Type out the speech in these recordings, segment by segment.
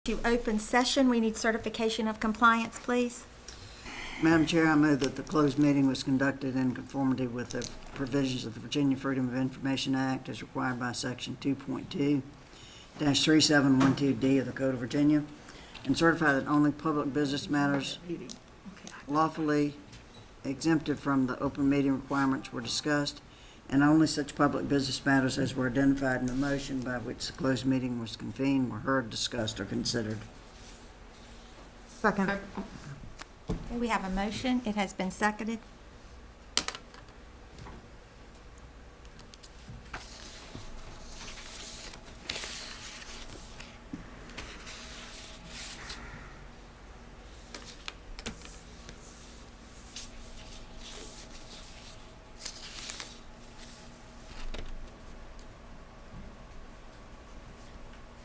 To open session, we need certification of compliance, please. Madam Chair, I move that the closed meeting was conducted in conformity with the provisions of the Virginia Freedom of Information Act as required by Section 2.2-3712D of the Code of Virginia, and certify that only public business matters lawfully exempted from the open meeting requirements were discussed, and only such public business matters as were identified in the motion by which the closed meeting was convened were heard, discussed, or considered. Second. Okay, we have a motion. It has been seconded.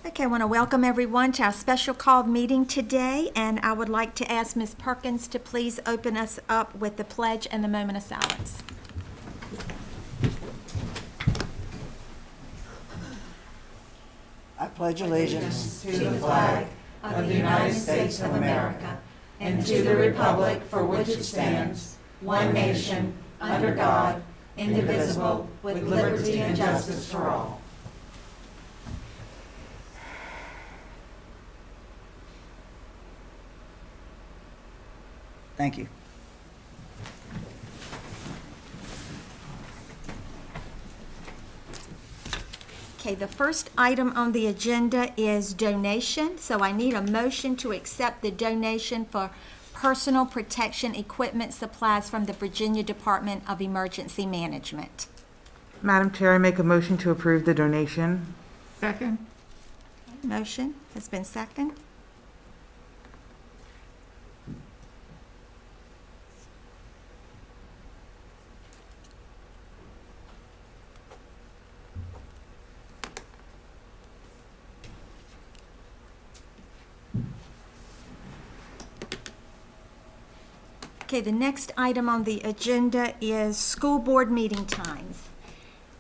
Okay, I want to welcome everyone to our special called meeting today, and I would like to ask Ms. Perkins to please open us up with the pledge and the moment of silence. I pledge allegiance to the flag of the United States of America and to the republic for which it stands, one nation, under God, indivisible, with liberty and justice for all. Thank you. Okay, the first item on the agenda is donation. So I need a motion to accept the donation for personal protection equipment supplies from the Virginia Department of Emergency Management. Madam Chair, I make a motion to approve the donation. Second. Motion has been seconded. Okay, the next item on the agenda is school board meeting times.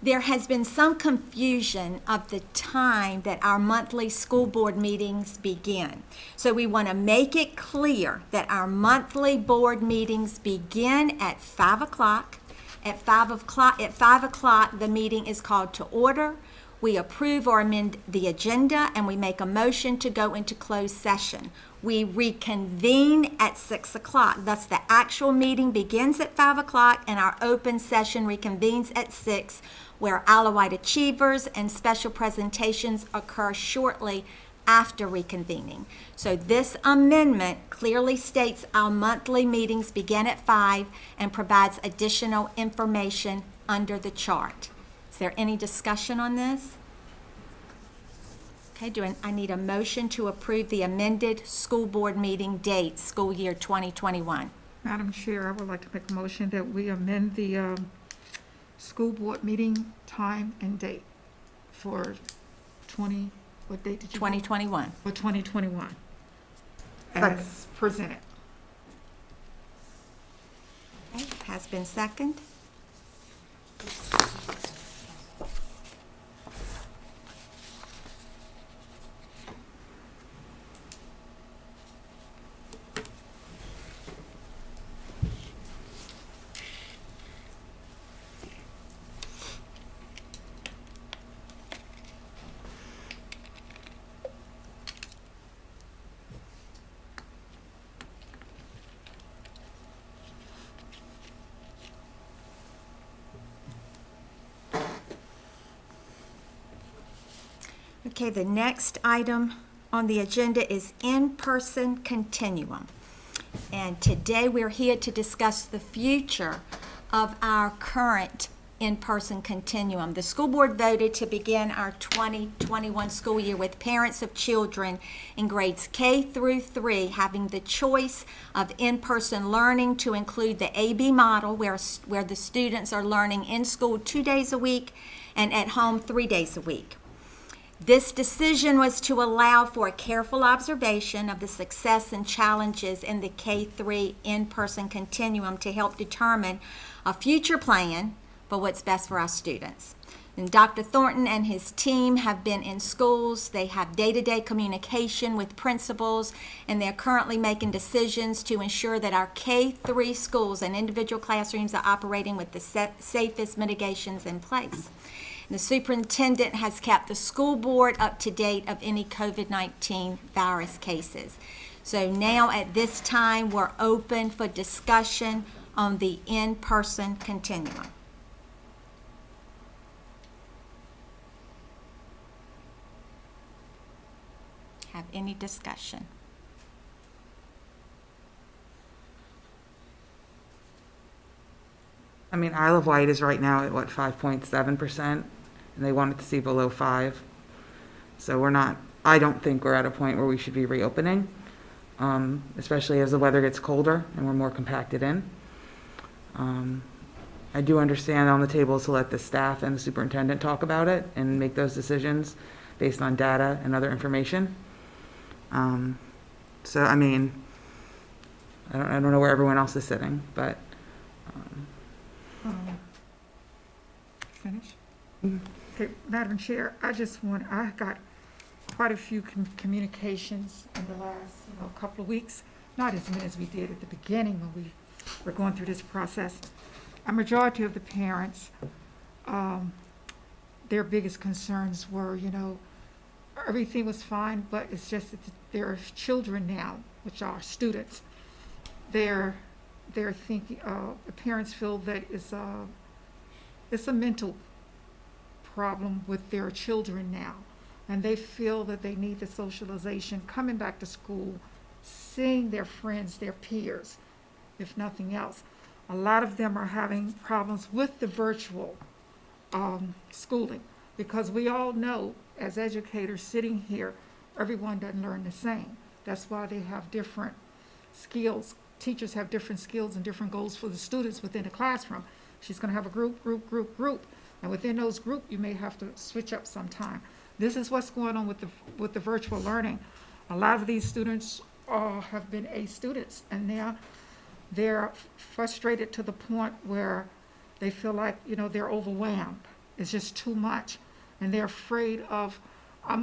There has been some confusion of the time that our monthly school board meetings begin. So we want to make it clear that our monthly board meetings begin at 5 o'clock. At 5 o'clock, the meeting is called to order. We approve or amend the agenda, and we make a motion to go into closed session. We reconvene at 6 o'clock. Thus, the actual meeting begins at 5 o'clock, and our open session reconvenes at 6, where Alawite Achievers and special presentations occur shortly after reconvening. So this amendment clearly states our monthly meetings begin at 5 and provides additional information under the chart. Is there any discussion on this? Okay, I need a motion to approve the amended school board meeting dates, school year 2021. Madam Chair, I would like to make a motion that we amend the school board meeting time and date for what date did you? 2021. For 2021. Second. As presented. Okay, has been seconded. Okay, the next item on the agenda is in-person continuum. And today we're here to discuss the future of our current in-person continuum. The school board voted to begin our 2021 school year with parents of children in grades K through 3 having the choice of in-person learning to include the AB model where the students are learning in school 2 days a week and at home 3 days a week. This decision was to allow for a careful observation of the success and challenges in the K-3 in-person continuum to help determine a future plan for what's best for our students. And Dr. Thornton and his team have been in schools. They have day-to-day communication with principals, and they're currently making decisions to ensure that our K-3 schools and individual classrooms are operating with the safest mitigations in place. The superintendent has kept the school board up to date of any COVID-19 virus cases. So now at this time, we're open for discussion on the in-person continuum. Have any discussion? I mean, Isle of Wight is right now at what, 5.7%? And they wanted to see below 5. So I don't think we're at a point where we should be reopening, especially as the weather gets colder and we're more compacted in. I do understand on the table to let the staff and the superintendent talk about it and make those decisions based on data and other information. So, I mean, I don't know where everyone else is sitting, but. Finish? Okay, Madam Chair, I got quite a few communications in the last, couple of weeks, not as many as we did at the beginning when we were going through this process. A majority of the parents, their biggest concerns were, everything was fine, but it's just that their children now, which are students, they're thinking, the parents feel that it's a mental problem with their children now. And they feel that they need the socialization, coming back to school, seeing their friends, their peers, if nothing else. A lot of them are having problems with the virtual schooling, because we all know, as educators sitting here, everyone doesn't learn the same. That's why they have different skills. Teachers have different skills and different goals for the students within the classroom. She's going to have a group. And within those groups, you may have to switch up sometime. This is what's going on with the virtual learning. A lot of these students have been A students, and now they're frustrated to the point where they feel like, they're overwhelmed. It's just too much. And they're afraid of,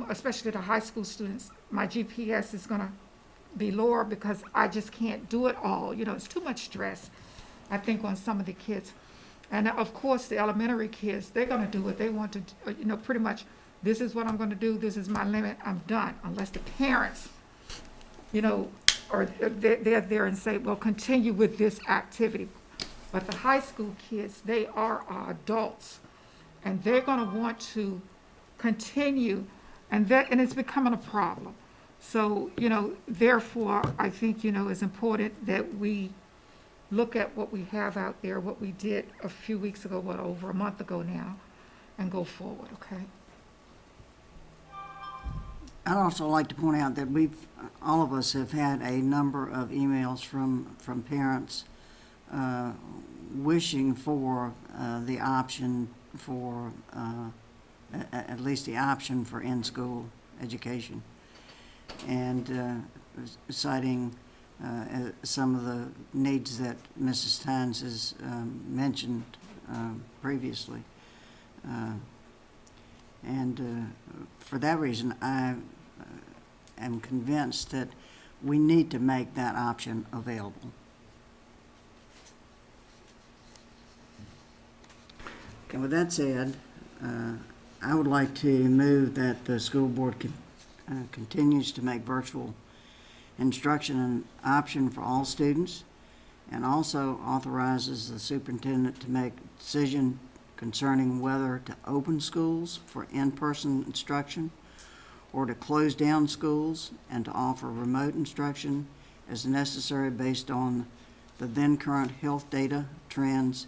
especially the high school students, my GPS is going to be lower because I just can't do it all. It's too much stress, I think, on some of the kids. And of course, the elementary kids, they're going to do what they want to, pretty much, this is what I'm going to do, this is my limit, I'm done. Unless the parents, or they're there and say, well, continue with this activity. But the high school kids, they are adults, and they're going to want to continue, and it's becoming a problem. So, therefore, I think, it's important that we look at what we have out there, what we did a few weeks ago, over a month ago now, and go forward, okay? I'd also like to point out that all of us have had a number of emails from parents wishing for the option for, at least the option for in-school education, and citing some of the needs that Mrs. Tynes has mentioned previously. And for that reason, I am convinced that we need to make that option available. Okay, with that said, I would like to move that the school board continues to make virtual instruction an option for all students, and also authorizes the superintendent to make a decision concerning whether to open schools for in-person instruction or to close down schools and to offer remote instruction as necessary based on the then current health data, trends,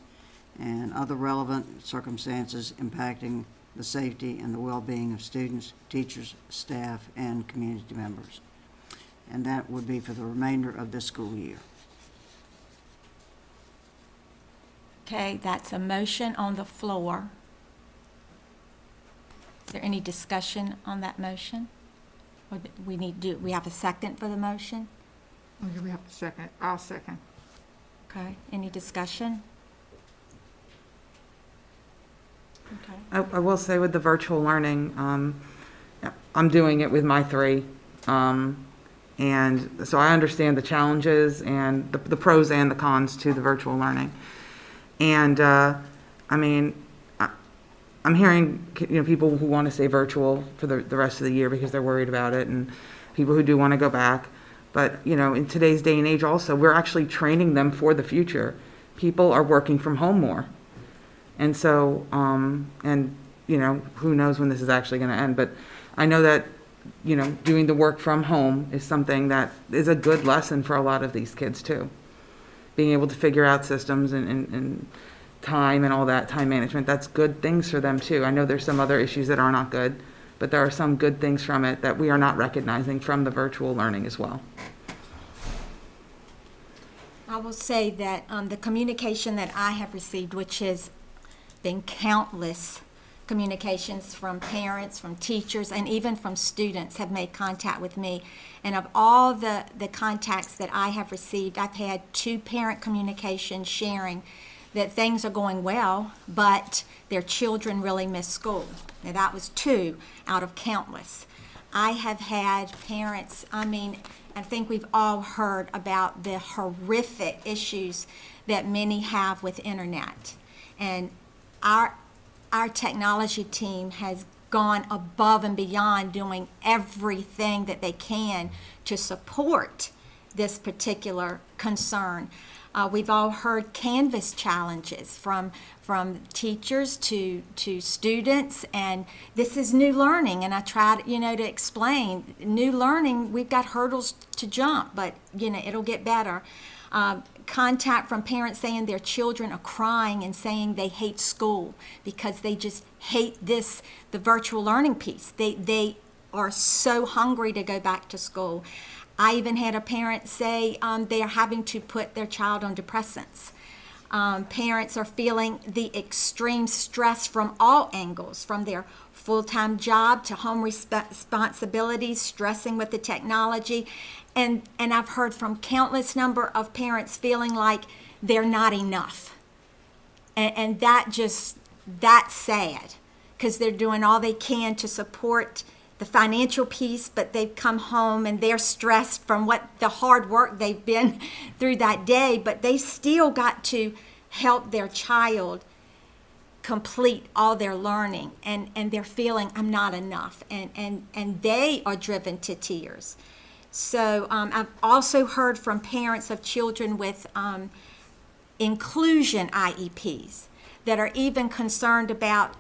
and other relevant circumstances impacting the safety and the well-being of students, teachers, staff, and community members. And that would be for the remainder of this school year. Okay, that's a motion on the floor. Is there any discussion on that motion? Or do we have a second for the motion? Oh, yeah, we have a second. I'll second. Okay, any discussion? I will say with the virtual learning, I'm doing it with my three. And so I understand the challenges and the pros and the cons to the virtual learning. And, I mean, I'm hearing, people who want to stay virtual for the rest of the year because they're worried about it, and people who do want to go back. But, in today's day and age also, we're actually training them for the future. People are working from home more. And so, who knows when this is actually going to end. But I know that, doing the work from home is something that is a good lesson for a lot of these kids too. Being able to figure out systems and time and all that, time management, that's good things for them too. I know there's some other issues that are not good, but there are some good things from it that we are not recognizing from the virtual learning as well. I will say that the communication that I have received, which has been countless communications from parents, from teachers, and even from students, have made contact with me. And of all the contacts that I have received, I've had 2 parent communications sharing that things are going well, but their children really miss school. Now, that was 2 out of countless. I have had parents, I think we've all heard about the horrific issues that many have with internet. And our technology team has gone above and beyond doing everything that they can to support this particular concern. We've all heard Canvas challenges from teachers to students, and this is new learning, and I tried, to explain. New learning, we've got hurdles to jump, but, it'll get better. Contact from parents saying their children are crying and saying they hate school because they just hate the virtual learning piece. They are so hungry to go back to school. I even had a parent say they are having to put their child on depressants. Parents are feeling the extreme stress from all angles, from their full-time job to home responsibilities, stressing with the technology. And I've heard from countless number of parents feeling like they're not enough. And that's sad, because they're doing all they can to support the financial piece, but they've come home and they're stressed from the hard work they've been through that day, but they still got to help their child complete all their learning, and they're feeling I'm not enough, and they are driven to tears. So I've also heard from parents of children with inclusion IEPs that are even concerned about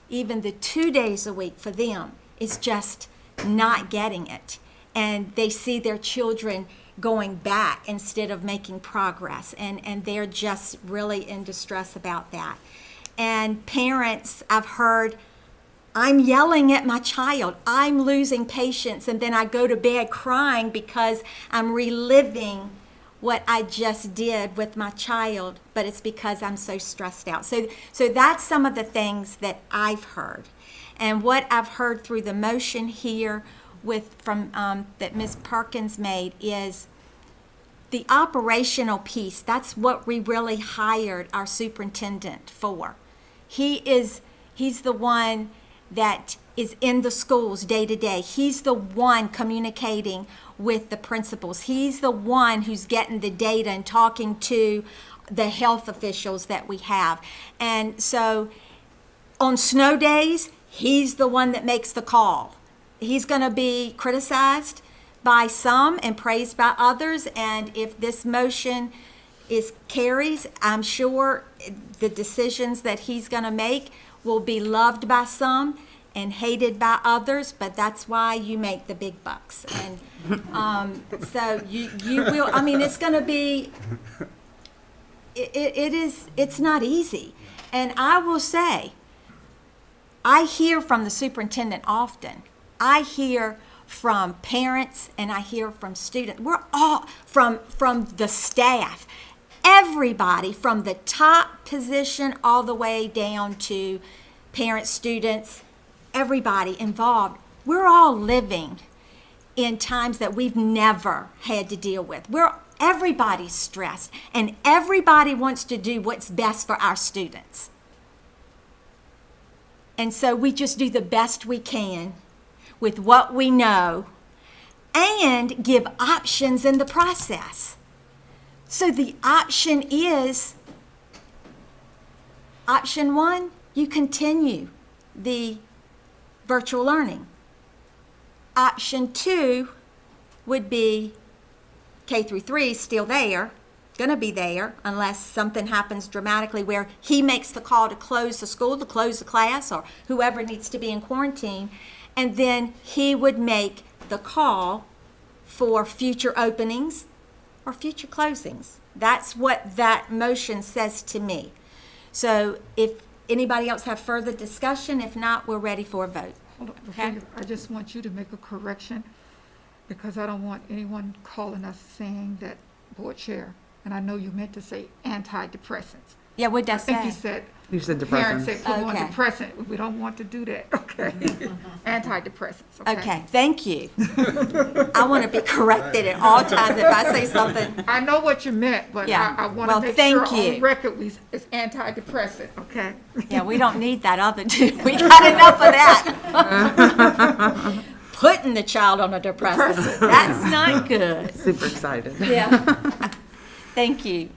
even the 2 days a week for them is just not getting it. And they see their children going back instead of making progress. And they're just really in distress about that. And parents, I've heard, I'm yelling at my child. I'm losing patience. And then I go to bed crying because I'm reliving what I just did with my child. But it's because I'm so stressed out. So that's some of the things that I've heard. And what I've heard through the motion here that Ms. Perkins made is the operational piece. That's what we really hired our superintendent for. He's the one that is in the schools day to day. He's the one communicating with the principals. He's the one who's getting the data and talking to the health officials that we have. And so on snow days, he's the one that makes the call. He's going to be criticized by some and praised by others. And if this motion carries, I'm sure the decisions that he's going to make will be loved by some and hated by others, but that's why you make the big bucks. And so you will, it's going to be, it's not easy. And I will say, I hear from the superintendent often. I hear from parents and I hear from students. We're all from the staff. Everybody from the top position all the way down to parents, students, everybody involved. We're all living in times that we've never had to deal with. Everybody's stressed and everybody wants to do what's best for our students. And so we just do the best we can with what we know and give options in the process. So the option is, option 1, you continue the virtual learning. Option 2 would be K through 3 still there, gonna be there unless something happens dramatically where he makes the call to close the school, to close the class, or whoever needs to be in quarantine, and then he would make the call for future openings or future closings. That's what that motion says to me. So if anybody else have further discussion, if not, we're ready for a vote. Hold on, before Okay. I just want you to make a correction, because I don't want anyone calling us saying that, board chair, and I know you meant to say antidepressants. Yeah, what'd I I think you say? said, You said parents depressants. say put on Okay. depressant. We don't want to do that, okay? Antidepressants, okay? Okay, thank you. I want to be corrected at all times if I say something. I know what you meant, but Yeah. I want Well, to make thank sure you. on record it's antidepressant, okay? Yeah, we don't need that other two. We got enough of that. Putting the child on a depressant, that's not good. Super excited. Yeah. Thank you,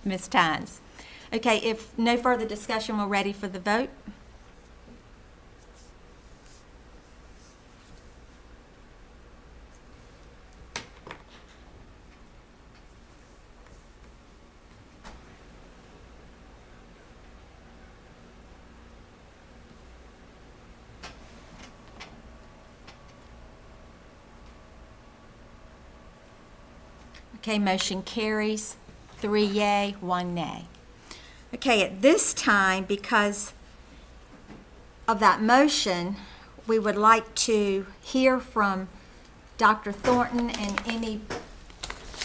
Ms. Tynes. Okay, if no further discussion, we're ready for the vote. Okay, motion carries, 3 yea, 1 nay. Okay, at this time, because of that motion, we would like to hear from Dr. Thornton and any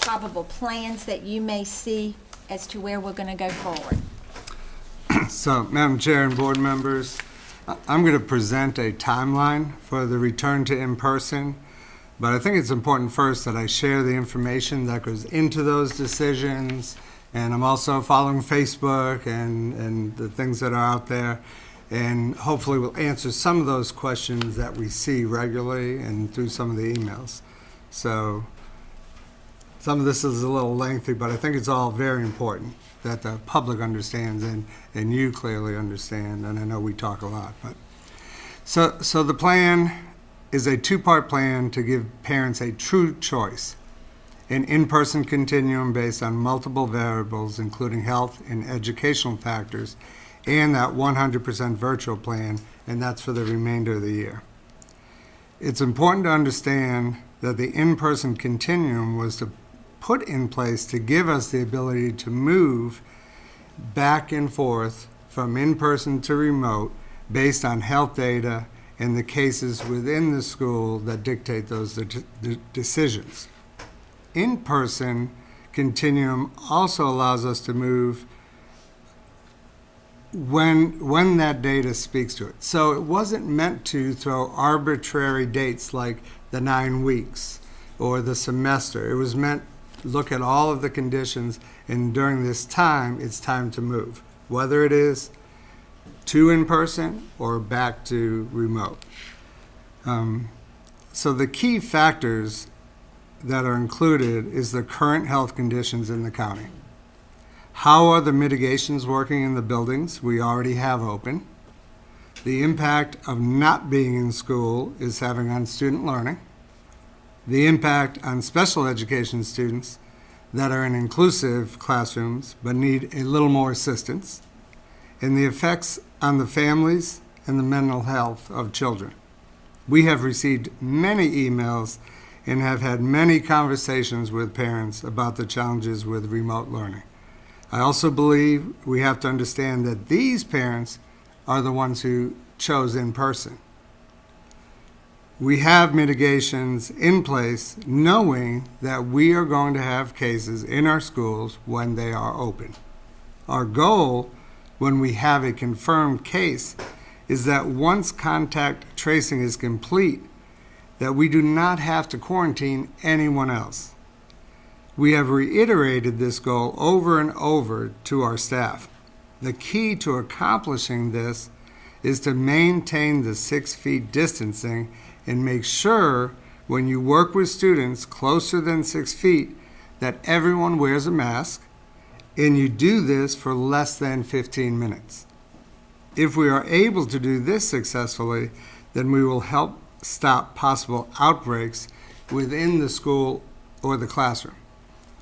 probable plans that you may see as to where we're going to go forward. So, Madam Chair and board members, I'm going to present a timeline for the return to in-person, but I think it's important first that I share the information that goes into those decisions, and I'm also following Facebook and the things that are out there, and hopefully we'll answer some of those questions that we see regularly and through some of the emails. So, some of this is a little lengthy, but I think it's all very important that the public understands and you clearly understand, and I know we talk a lot. But so the plan is a two-part plan to give parents a true choice, an in-person continuum based on multiple variables, including health and educational factors, and that 100% virtual plan, and that's for the remainder of the year. It's important to understand that the in-person continuum was to put in place to give us the ability to move back and forth from in-person to remote based on health data and the cases within the school that dictate those decisions. In-person continuum also allows us to move when that data speaks to it. So it wasn't meant to throw arbitrary dates like the 9 weeks or the semester. It was meant look at all of the conditions, and during this time, it's time to move, whether it is to in-person or back to remote. So the key factors that are included is the current health conditions in the county. How are the mitigations working in the buildings we already have open? The impact of not being in school is having on student learning. The impact on special education students that are in inclusive classrooms but need a little more assistance, and the effects on the families and the mental health of children. We have received many emails and have had many conversations with parents about the challenges with remote learning. I also believe we have to understand that these parents are the ones who chose in person. We have mitigations in place knowing that we are going to have cases in our schools when they are open. Our goal when we have a confirmed case is that once contact tracing is complete, that we do not have to quarantine anyone else. We have reiterated this goal over and over to our staff. The key to accomplishing this is to maintain the 6 feet distancing and make sure when you work with students closer than 6 feet that everyone wears a mask, and you do this for less than 15 minutes. If we are able to do this successfully, then we will help stop possible outbreaks within the school or the classroom.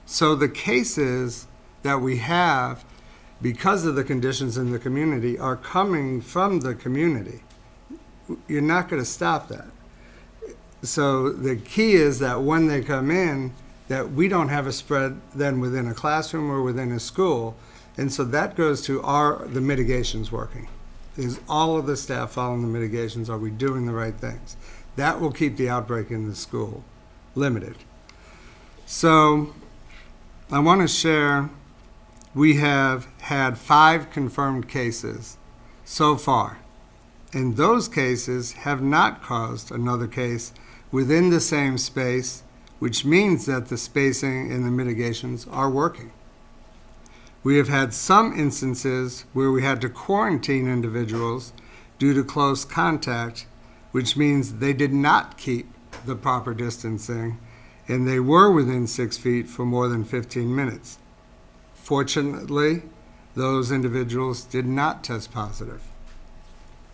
So the cases that we have, because of the conditions in the community, are coming from the community. You're not going to stop that. So the key is that when they come in, that we don't have a spread then within a classroom or within a school. And so that goes to the mitigations working. Is all of the staff following the mitigations? Are we doing the right things? That will keep the outbreak in the school limited. So I want to share, we have had 5 confirmed cases so far. And those cases have not caused another case within the same space, which means that the spacing and the mitigations are working. We have had some instances where we had to quarantine individuals due to close contact, which means they did not keep the proper distancing and they were within 6 feet for more than 15 minutes. Fortunately, those individuals did not test positive.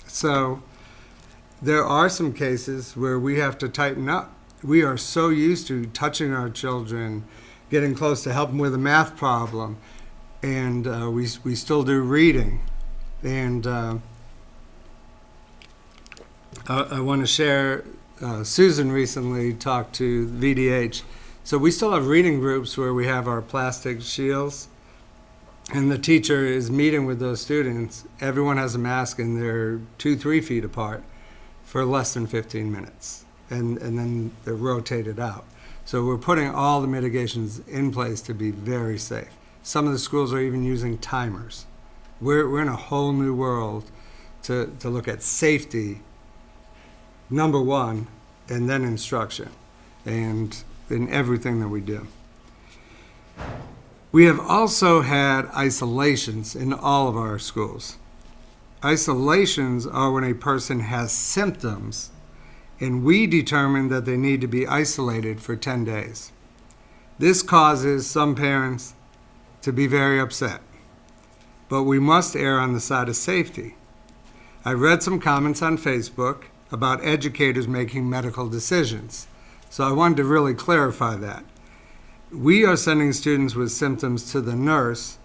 So there are some cases where we have to tighten up. We are so used to touching our children, getting close to help them with a math problem, and we still do reading. And I want to share, Susan recently talked to VDH. So we still have reading groups where we have our plastic shields, and the teacher is meeting with those students. Everyone has a mask and they're 2-3 feet apart for less than 15 minutes. And then they're rotated out. So we're putting all the mitigations in place to be very safe. Some of the schools are even using timers. We're in a whole new world to look at safety, number one, and then instruction, and in everything that we do. We have also had isolations in all of our schools. Isolations are when a person has symptoms and we determine that they need to be isolated for 10 days. This causes some parents to be very upset, but we must err on the side of safety. I read some comments on Facebook about educators making medical decisions, so I wanted to really clarify that. We are sending students with symptoms to the nurse,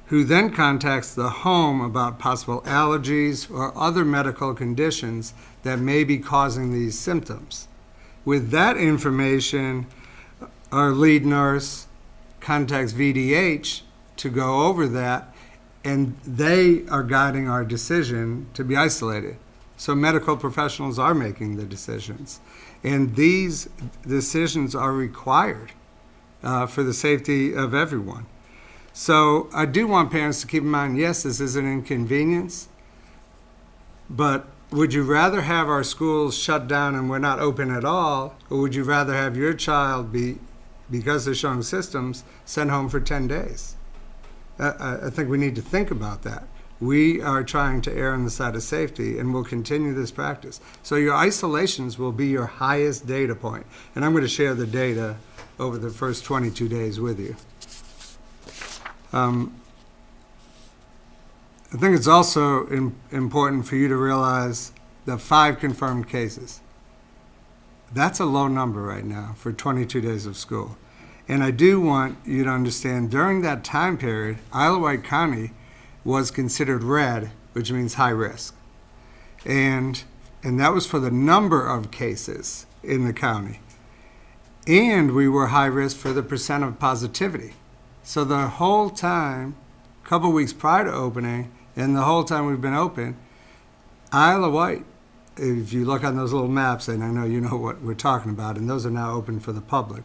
who then contacts the home about possible allergies or other medical conditions that may be causing these symptoms. With that information, our lead nurse contacts VDH to go over that, and they are guiding our decision to be isolated. So medical professionals are making the decisions, and these decisions are required for the safety of everyone. So I do want parents to keep in mind, yes, this is an inconvenience, but would you rather have our schools shut down and we're not open at all, or would you rather have your child be, because they're showing symptoms, sent home for 10 days? I think we need to think about that. We are trying to err on the side of safety, and we'll continue this practice. So your isolations will be your highest data point, and I'm going to share the data over the first 22 days with you. I think it's also important for you to realize the 5 confirmed cases. That's a low number right now for 22 days of school. And I do want you to understand, during that time period, Isle of Wight County was considered red, which means high risk. And that was for the number of cases in the county. And we were high risk for the percent of positivity. So the whole time, a couple weeks prior to opening, and the whole time we've been open, Isle of Wight, if you look on those little maps, and I know you know what we're talking about, and those are now open for the public,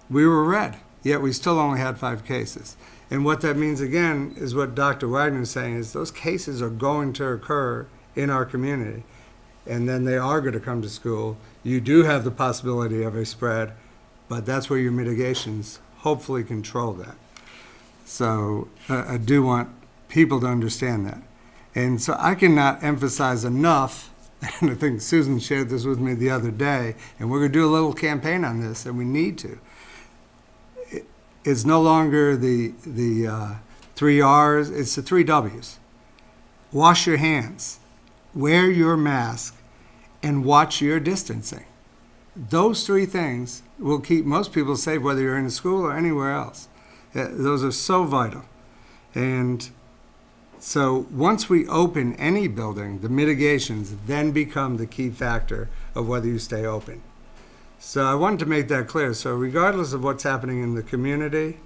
we were red, yet we still only had 5 cases. And what that means, again, is what Dr. Wagner is saying, is those cases are going to occur in our community, and then they are going to come to school. You do have the possibility of a spread, but that's where your mitigations hopefully control that. So I do want people to understand that. And so I cannot emphasize enough, and I think Susan shared this with me the other day, and we're going to do a little campaign on this, and we need to. It's no longer the 3 R's, it's the 3 W's. Wash your hands, wear your mask, and watch your distancing. Those 3 things will keep most people safe, whether you're in a school or anywhere else. Those are so vital. And so once we open any building, the mitigations then become the key factor of whether you stay open. So I wanted to make that clear. So regardless of what's happening in the community,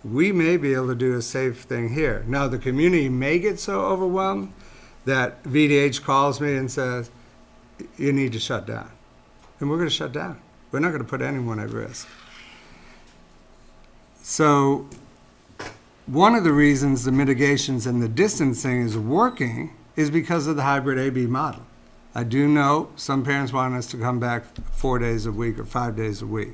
we may be able to do a safe thing here. Now, the community may get so overwhelmed that VDH calls me and says, you need to shut down. And we're going to shut down. We're not going to put anyone at risk. So one of the reasons the mitigations and the distancing is working is because of the hybrid AB model. I do know some parents want us to come back 4 days a week or 5 days a week.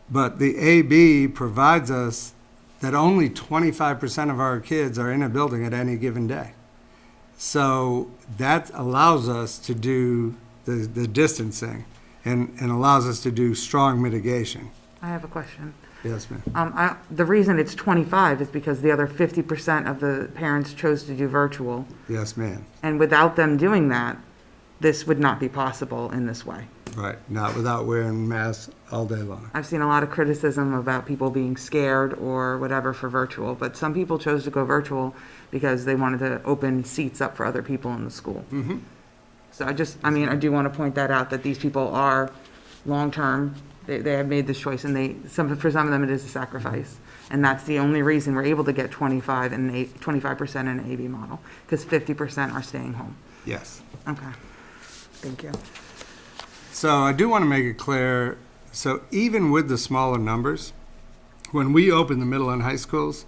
But the AB provides us that only 25% of our kids are in a building at any given day. So that allows us to do the distancing and allows us to do strong mitigation. I have a question. Yes, ma'am. The reason it's 25 is because the other 50% of the parents chose to do virtual. Yes, ma'am. And without them doing that, this would not be possible in this way. Right, not without wearing masks all day long. I've seen a lot of criticism about people being scared or whatever for virtual, but some people chose to go virtual because they wanted to open seats up for other people in the school. Mm-hmm. So I do want to point that out, that these people are long-term. They have made this choice, and for some of them, it is a sacrifice. And that's the only reason we're able to get 25% in an AB model, because 50% are staying home. Yes. Okay. Thank you. So I do want to make it clear, so even with the smaller numbers, when we open the middle and high schools,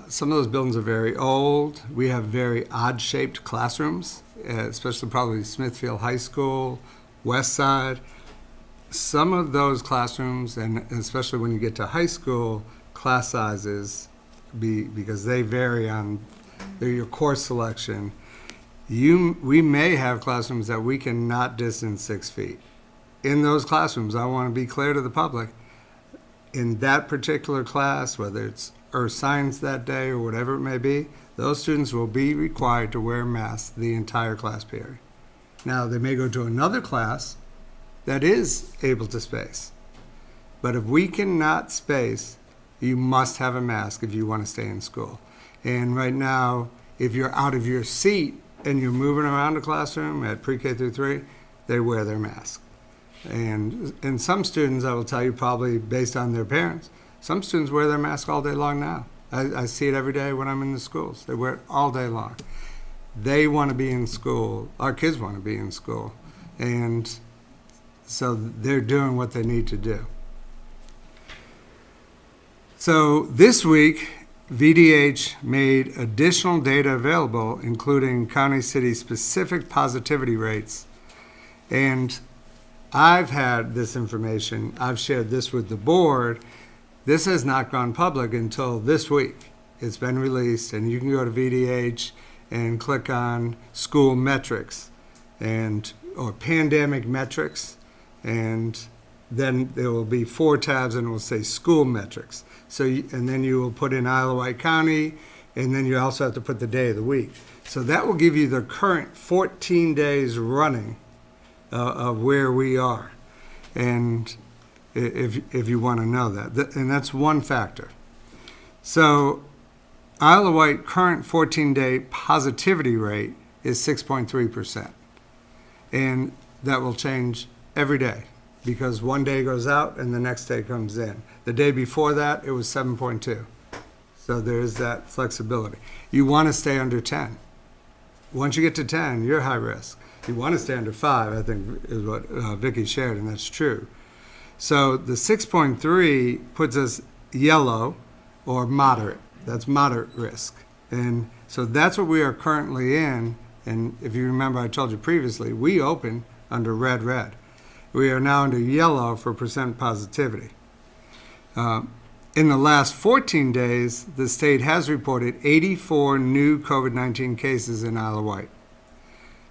some of those buildings are very old. We have very odd-shaped classrooms, especially probably Smithfield High School, West Side. Some of those classrooms, and especially when you get to high school, class sizes, because they vary on your course selection, we may have classrooms that we cannot distance 6 feet. In those classrooms, I want to be clear to the public, in that particular class, whether it's Earth Science that day or whatever it may be, those students will be required to wear masks the entire class period. Now, they may go to another class that is able to space. But if we cannot space, you must have a mask if you want to stay in school. And right now, if you're out of your seat and you're moving around the classroom at pre-K through 3, they wear their mask. And some students, I will tell you, probably based on their parents, some students wear their mask all day long now. I see it every day when I'm in the schools. They wear it all day long. They want to be in school. Our kids want to be in school. And so they're doing what they need to do. So this week, VDH made additional data available, including county city specific positivity rates. And I've had this information. I've shared this with the board. This has not gone public until this week. It's been released, and you can go to VDH and click on school metrics or pandemic metrics, and then there will be 4 tabs and it will say school metrics. And then you will put in Isle of Wight County, and then you also have to put the day of the week. So that will give you the current 14 days running of where we are. And if you want to know that. And that's one factor. So Isle of Wight current 14-day positivity rate is 6.3%. And that will change every day because one day goes out and the next day comes in. The day before that, it was 7.2. So there's that flexibility. You want to stay under 10. Once you get to 10, you're high risk. You want to stay under 5, I think is what Vicki shared, and that's true. So the 6.3 puts us yellow or moderate. That's moderate risk. And so that's what we are currently in. And if you remember, I told you previously, we opened under red. We are now under yellow for percent positivity. In the last 14 days, the state has reported 84 new COVID-19 cases in Isle of Wight.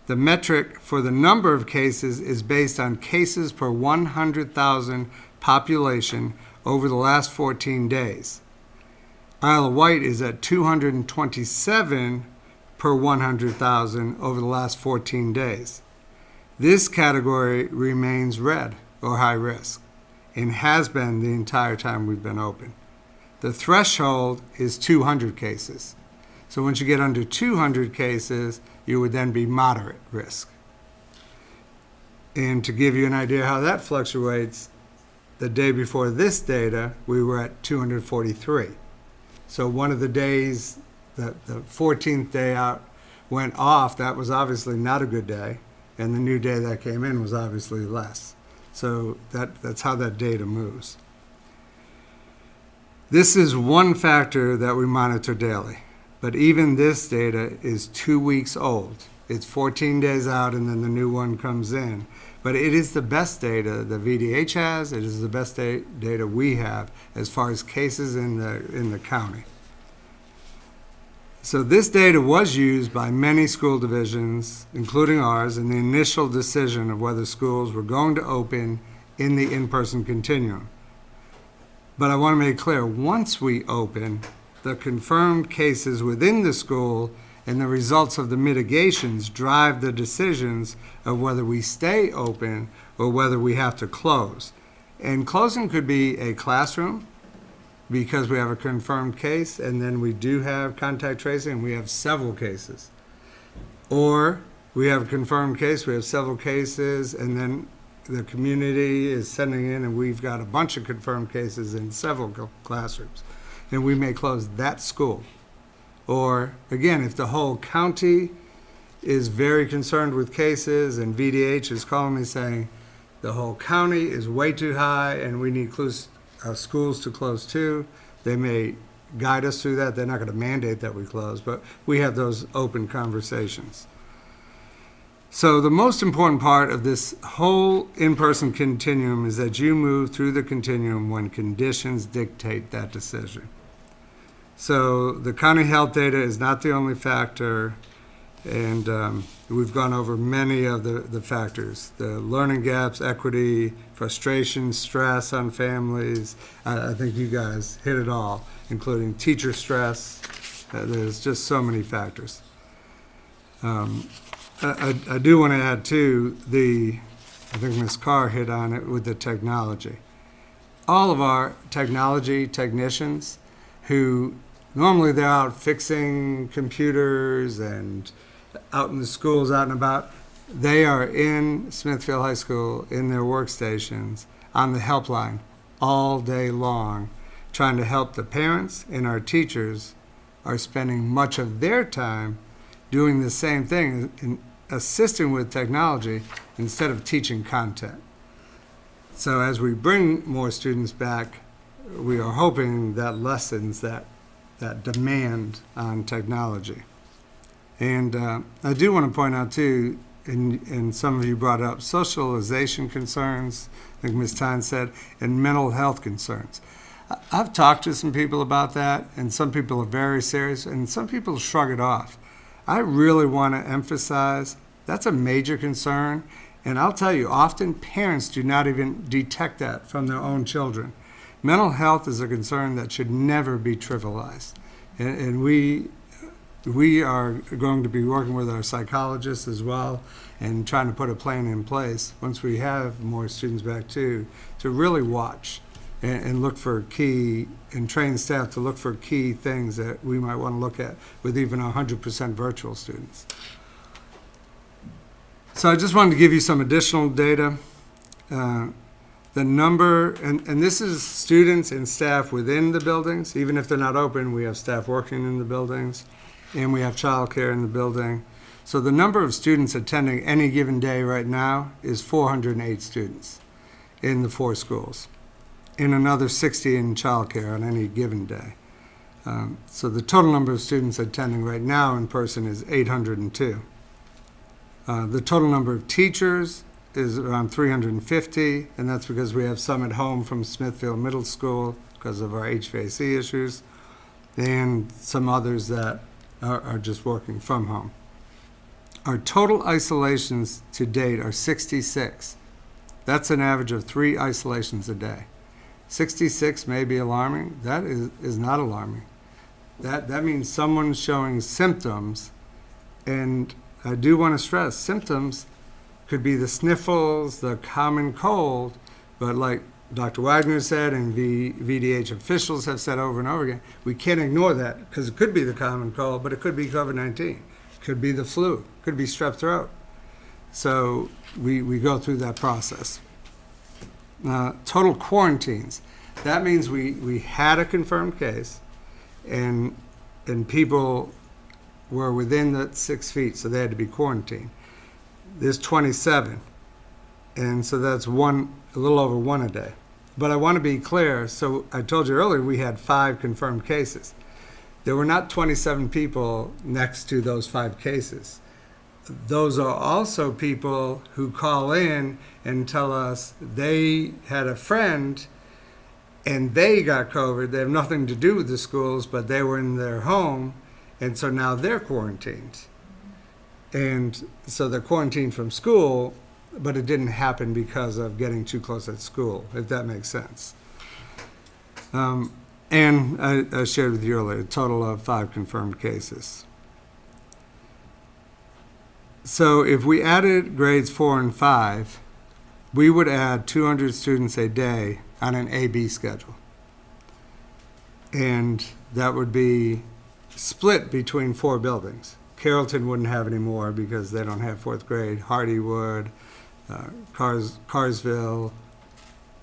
The metric for the number of cases is based on cases per 100,000 population over the last 14 days. Isle of Wight is at 227 per 100,000 over the last 14 days. This category remains red, or high risk, and has been the entire time we've been open. The threshold is 200 cases. So once you get under 200 cases, you would then be moderate risk. And to give you an idea how that fluctuates, the day before this data, we were at 243. So one of the days, the 14th day out went off, that was obviously not a good day, and the new day that came in was obviously less. So that's how that data moves. This is one factor that we monitor daily, but even this data is 2 weeks old. It's 14 days out and then the new one comes in. But it is the best data the VDH has, it is the best data we have as far as cases in the county. So this data was used by many school divisions, including ours, in the initial decision of whether schools were going to open in the in-person continuum. But I want to make clear, once we open, the confirmed cases within the school and the results of the mitigations drive the decisions of whether we stay open or whether we have to close. And closing could be a classroom, because we have a confirmed case, and then we do have contact tracing, and we have several cases. Or we have a confirmed case, we have several cases, and then the community is sending in, and we've got a bunch of confirmed cases in several classrooms. And we may close that school. Or, again, if the whole county is very concerned with cases, and VDH is calling me saying, the whole county is way too high, and we need schools to close too. They may guide us through that. They're not going to mandate that we close, but we have those open conversations. So the most important part of this whole in-person continuum is that you move through the continuum when conditions dictate that decision. So the county health data is not the only factor, and we've gone over many of the factors: the learning gaps, equity, frustration, stress on families. I think you guys hit it all, including teacher stress. There's just so many factors. I do want to add too, I think Ms. Carr hit on it with the technology. All of our technology technicians who normally they're out fixing computers and out in the schools, out and about, they are in Smithfield High School in their workstations on the helpline all day long, trying to help the parents, and our teachers are spending much of their time doing the same thing, in assisting with technology instead of teaching content. So as we bring more students back, we are hoping that lessens that demand on technology. And I do want to point out too, and some of you brought up socialization concerns, I think Ms. Tyne said, and mental health concerns. I've talked to some people about that, and some people are very serious, and some people shrug it off. I really want to emphasize that's a major concern, and I'll tell you, often parents do not even detect that from their own children. Mental health is a concern that should never be trivialized, and we are going to be working with our psychologists as well and trying to put a plan in place once we have more students back too, to really watch and look for key, and train staff to look for key things that we might want to look at with even 100% virtual students. So I just wanted to give you some additional data. The number, and this is students and staff within the buildings. Even if they're not open, we have staff working in the buildings, and we have childcare in the building. So the number of students attending any given day right now is 408 students in the 4 schools, and another 60 in childcare on any given day. So the total number of students attending right now in person is 802. The total number of teachers is around 350, and that's because we have some at home from Smithfield Middle School, because of our HVAC issues, and some others that are just working from home. Our total isolations to date are 66. That's an average of 3 isolations a day. 66 may be alarming. That is not alarming. That means someone's showing symptoms, and I do want to stress, symptoms could be the sniffles, the common cold, but like Dr. Wagner said and VDH officials have said over and over again, we can't ignore that because it could be the common cold, but it could be COVID-19, could be the flu, could be strep throat. So we go through that process. Total quarantines. That means we had a confirmed case and people were within the 6 feet, so they had to be quarantined. There's 27, and so that's a little over 1 a day. But I want to be clear, so I told you earlier we had 5 confirmed cases. There were not 27 people next to those 5 cases. Those are also people who call in and tell us they had a friend and they got COVID. They have nothing to do with the schools, but they were in their home, and so now they're quarantined. And so they're quarantined from school, but it didn't happen because of getting too close at school, if that makes sense. And I shared with you earlier, a total of 5 confirmed cases. So if we added grades 4 and 5, we would add 200 students a day on an A-B schedule. And that would be split between 4 buildings. Carrollton wouldn't have any more because they don't have 4th grade. Hardy would, Carsville,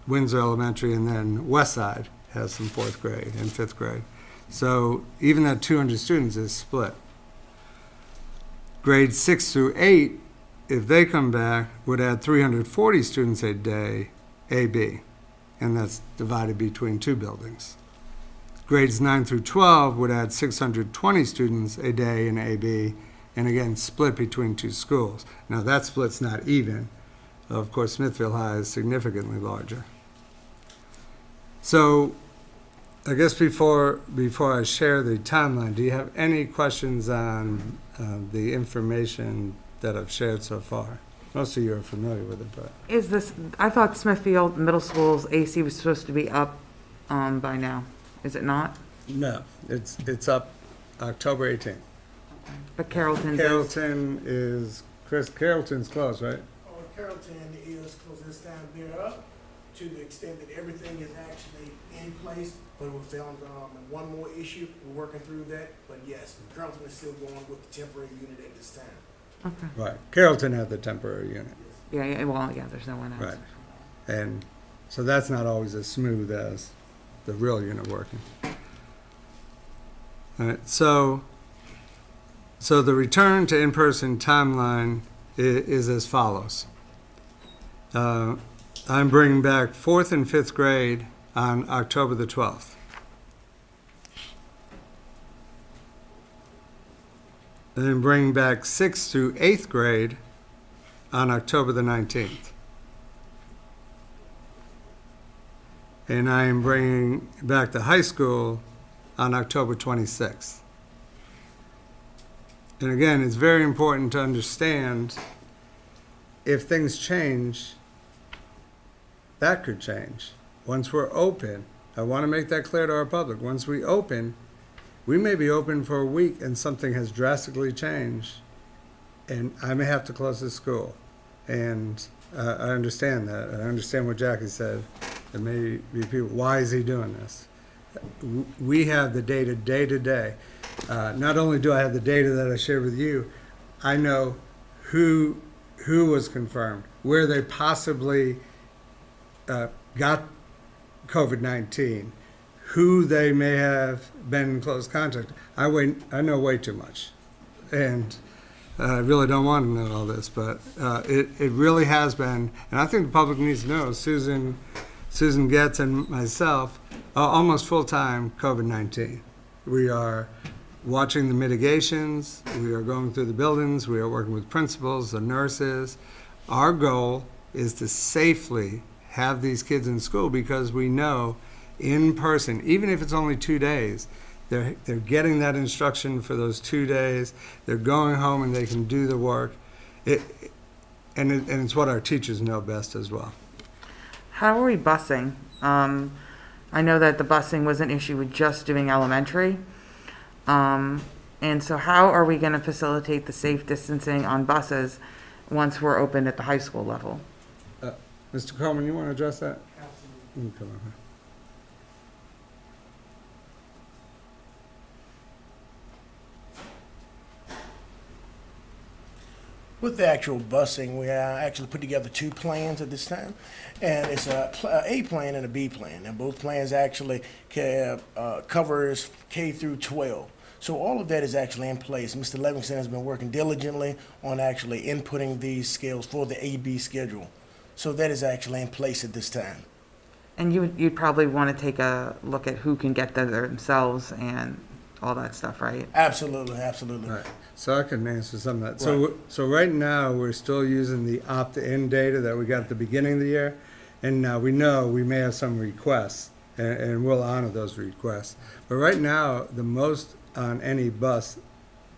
Windsor Elementary, and then Westside has some 4th grade and 5th grade. So even that 200 students is split. Grades 6 through 8, if they come back, would add 340 students a day, AB, and that's divided between 2 buildings. Grades 9 through 12 would add 620 students a day in AB, and again, split between 2 schools. Now that split's not even. Of course, Smithfield High is significantly larger. So I guess before I share the timeline, do you have any questions on the information that I've shared so far? Most of you are familiar with it, but. Is this, I thought Smithfield Middle School's AC was supposed to be up by now. Is it not? No, it's up October 18th. But Carrollton's Carrollton's closed, right? Carrollton is, because this time they're up to the extent that everything is actually in place, but we found one more issue. We're working through that, but yes, Carrollton is still going with the temporary unit at this time. Okay. Right. Carrollton had the temporary unit. Yeah, well, yeah, there's no one else. Right. And so that's not always as smooth as the real unit working. All right, so the return to in-person timeline is as follows. I'm bringing back 4th and 5th grade on October the 12th. And then bringing back 6th through 8th grade on October the 19th. And I am bringing back the high school on October 26th. And again, it's very important to understand if things change, that could change. Once we're open, I want to make that clear to our public. Once we open, we may be open for a week and something has drastically changed and I may have to close the school. And I understand that. I understand what Jackie said. There may be people, why is he doing this? We have the data day to day. Not only do I have the data that I shared with you, I know who was confirmed, where they possibly got COVID-19, who they may have been in close contact. I know way too much. And I really don't want to know all this, but it really has been, and I think the public needs to know, Susan Getz and myself, almost full-time COVID-19. We are watching the mitigations, we are going through the buildings, we are working with principals, the nurses. Our goal is to safely have these kids in school because we know in person, even if it's only 2 days. They're getting that instruction for those 2 days. They're going home and they can do the work. And it's what our teachers know best as well. How are we busing? I know that the busing was an issue with just doing elementary. And so how are we going to facilitate the safe distancing on buses once we're open at the high school level? Mr. Coleman, you want to address that? Absolutely. Come on. With the actual busing, we actually put together 2 plans at this time, and it's a plan and a B plan, and both plans actually covers K through 12. So all of that is actually in place. Mr. Livingston has been working diligently on actually inputting these skills for the AB schedule. So that is actually in place at this time. And you'd probably want to take a look at who can get there themselves and all that stuff, right? Absolutely, absolutely. Right. So I can answer some of that. Right. So right now, we're still using the opt-in data that we got at the beginning of the year. And now we know we may have some requests, and we'll honor those requests. But right now, the most on any bus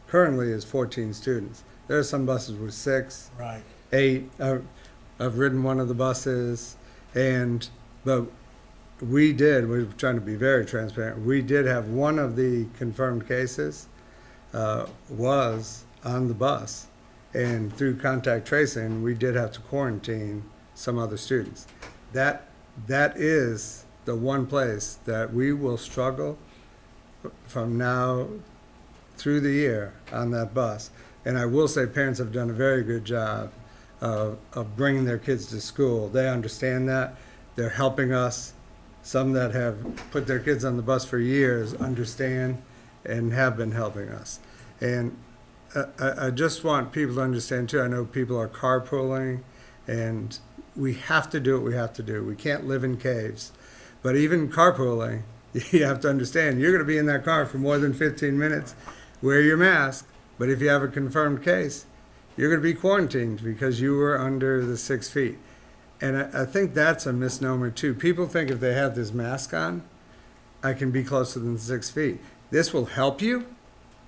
currently is 14 students. There are some buses with 6, Right. 8. I've ridden one of the buses, but we're trying to be very transparent. We did have one of the confirmed cases was on the bus, and through contact tracing, we did have to quarantine some other students. That is the one place that we will struggle from now through the year on that bus. And I will say parents have done a very good job of bringing their kids to school. They understand that. They're helping us. Some that have put their kids on the bus for years understand and have been helping us. And I just want people to understand too, I know people are carpooling, and we have to do what we have to do. We can't live in caves. But even carpooling, you have to understand, you're going to be in that car for more than 15 minutes. Wear your mask. But if you have a confirmed case, you're going to be quarantined because you were under the 6 feet. And I think that's a misnomer too. People think if they have this mask on, I can be closer than 6 feet. This will help you,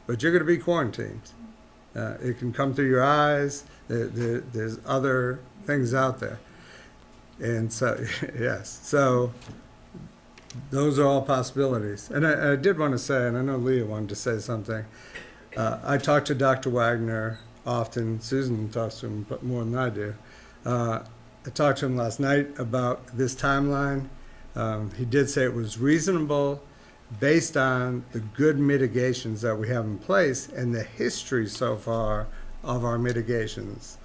but you're going to be quarantined. It can come through your eyes. There's other things out there. And so, yes. So those are all possibilities. And I did want to say, and I know Leah wanted to say something. I talk to Dr. Wagner often. Susan talks to him more than I do. I talked to him last night about this timeline. He did say it was reasonable based on the good mitigations that we have in place and the history so far of our mitigations.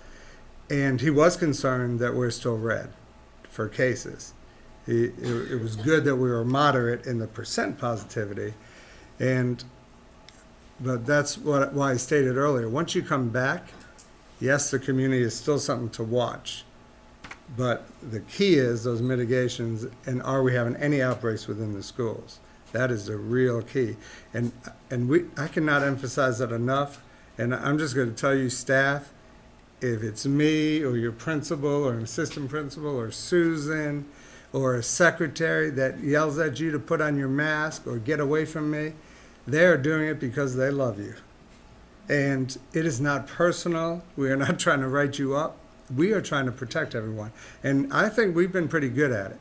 And he was concerned that we're still red for cases. It was good that we were moderate in the percent positivity. But that's why I stated earlier, once you come back, yes, the community is still something to watch. But the key is those mitigations, and are we having any outbreaks within the schools? That is the real key. And I cannot emphasize that enough. And I'm just going to tell you, staff, if it's me or your principal or an assistant principal or Susan or a secretary that yells at you to put on your mask or get away from me, they're doing it because they love you. And it is not personal. We are not trying to write you up. We are trying to protect everyone. And I think we've been pretty good at it.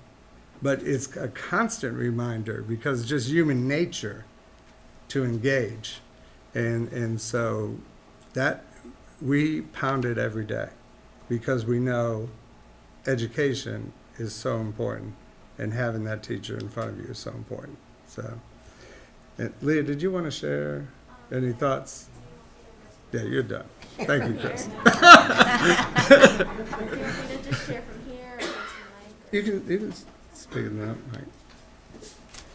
But it's a constant reminder because it's just human nature to engage. And so that we pound it every day because we know education is so important and having that teacher in front of you is so important. So, and Leah, did you want to share any thoughts? Yeah, you're done. Thank you, Chris. Do you want me to just share from here or go to the mic? You can speak it up, Mike.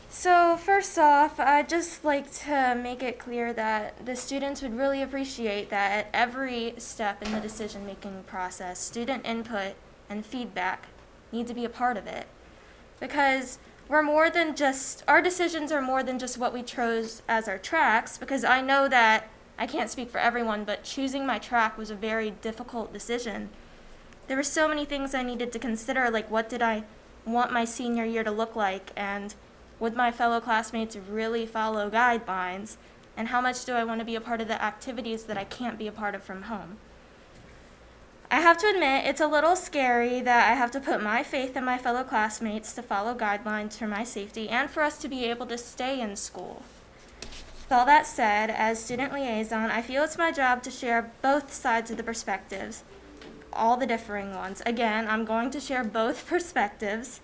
So first off, I'd just like to make it clear that the students would really appreciate that at every step in the decision-making process, student input and feedback need to be a part of it. Because our decisions are more than just what we chose as our tracks, because I know that, I can't speak for everyone, but choosing my track was a very difficult decision. There were so many things I needed to consider, like what did I want my senior year to look like, and Would my fellow classmates really follow guidelines? And how much do I want to be a part of the activities that I can't be a part of from home? I have to admit, it's a little scary that I have to put my faith in my fellow classmates to follow guidelines for my safety and for us to be able to stay in school. With all that said, as student liaison, I feel it's my job to share both sides of the perspectives, all the differing ones. Again, I'm going to share both perspectives.